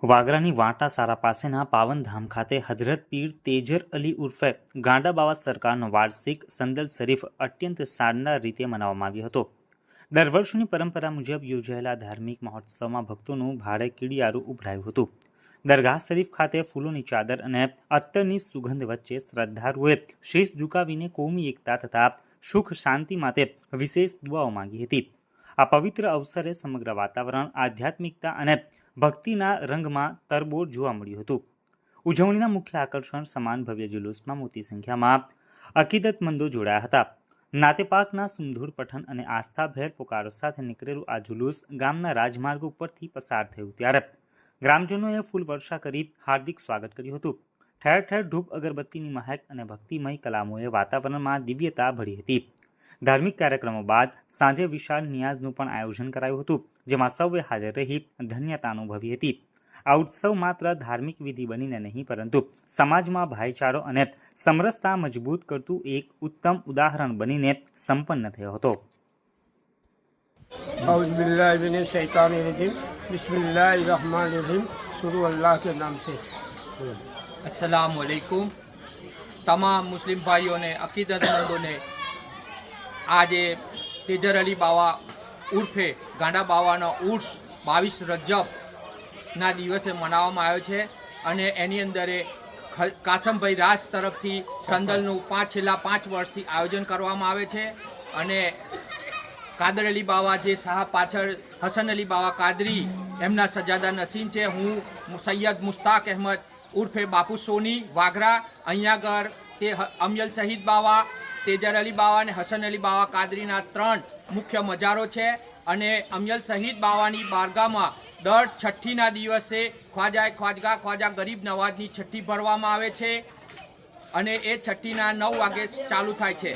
વાગરાની વાંટાસારા પાસેના પાવનધામ ખાતે હઝરત પીર તેજર અલી ઉર્ફે ગાંડા બાવા સરકારનો વાર્ષિક સંદલ શરીફ અત્યંત શાનદાર રીતે મનાવવામાં આવ્યો હતો। દર વર્ષની પરંપરા મુજબ યોજાયેલા ધાર્મિક મહોત્સવમાં ભક્તોનું ભારે કીડિયારું ઉભરાયું હતું। દરગાહ શરીફ ખાતે ફૂલોની ચાદર અને અત્તરની સુગંધ વચ્ચે શ્રદ્ધાળુઓએ શીશ ઝુકાવીને કોમી એકતા તથા સુખ શાંતિ માટે વિશેષ દુઆઓ માંગી હતી। આ પવિત્ર અવસરે સમગ્ર વાતાવરણ આધ્યાત્મિકતા અને ભક્તિના રંગમાં તરબોળ જોવા મળ્યું હતું। ઉજવણીના મુખ્ય આકર્ષણ સમાન ભવ્ય જુલુસમાં મોટી સંખ્યામાં અકીદતમંદો જોડાયા હતા। નાતેપાકના સુમધુર પઠન અને આસ્થાભેર પુકારો સાથે નીકળેલું આ જુલુસ ગામના રાજમાર્ગ ઉપરથી પસાર થયું ત્યારે ગ્રામજનોએ ફૂલ વર્ષા કરી હાર્દિક સ્વાગત કર્યું હતું। ઠેર ઠેર ધૂપ અગરબત્તીની મહેક અને ભક્તિમય કલામોએ વાતાવરણમાં દિવ્યતા ભરી હતી। ધાર્મિક કાર્યક્રમો બાદ સાંજે વિશાળ નિયાઝનું પણ આયોજન કરાયું હતું, જેમાં સૌએ હાજર રહી ધન્યતા અનુભવી હતી। આ ઉત્સવ માત્ર ધાર્મિક વિધિ બનીને નહીં, પરંતુ સમાજમાં ભાઈચારો અને સમરસતા મજબૂત કરતું એક ઉત્તમ ઉદાહરણ બનીને સંપન્ન થયો હતો। अस्सलाम वालेकुम। तमाम मुस्लिम भाइयों ने अकीदतमंदों ने आज तेजर अली बावा उर्फे गांडा बावानो उर्स 22 रजब ना દિવસે મનાવવામાં આવ્યો છે અને એની અંદર કાસમભાઈ રાજ તરફથી સંદલનું છેલ્લા 5 વર્ષથી આયોજન કરવામાં આવે છે અને કાદર અલી બાવા જે સાહેબ પાછળ હસન અલી બાવા કાદરી એમના સજાદા નસીન છે। હું સૈયદ મુશ્તાક અહેમદ ઉર્ફે બાપુ સોની વાગરા અહીંયા આગળ તે અમયલ શહીદ બાવા, તેજર અલી બાવા અને હસન અલી બાવા કાદરીના 3 મુખ્ય મજારો છે અને અમયલ શહીદ બાવાની બારગામાં દર છઠ્ઠીના દિવસે ખ્વાજા ગરીબ નવાજની છઠ્ઠી ભરવામાં આવે છે અને એ છઠ્ઠીના 9 વાગે ચાલુ થાય છે।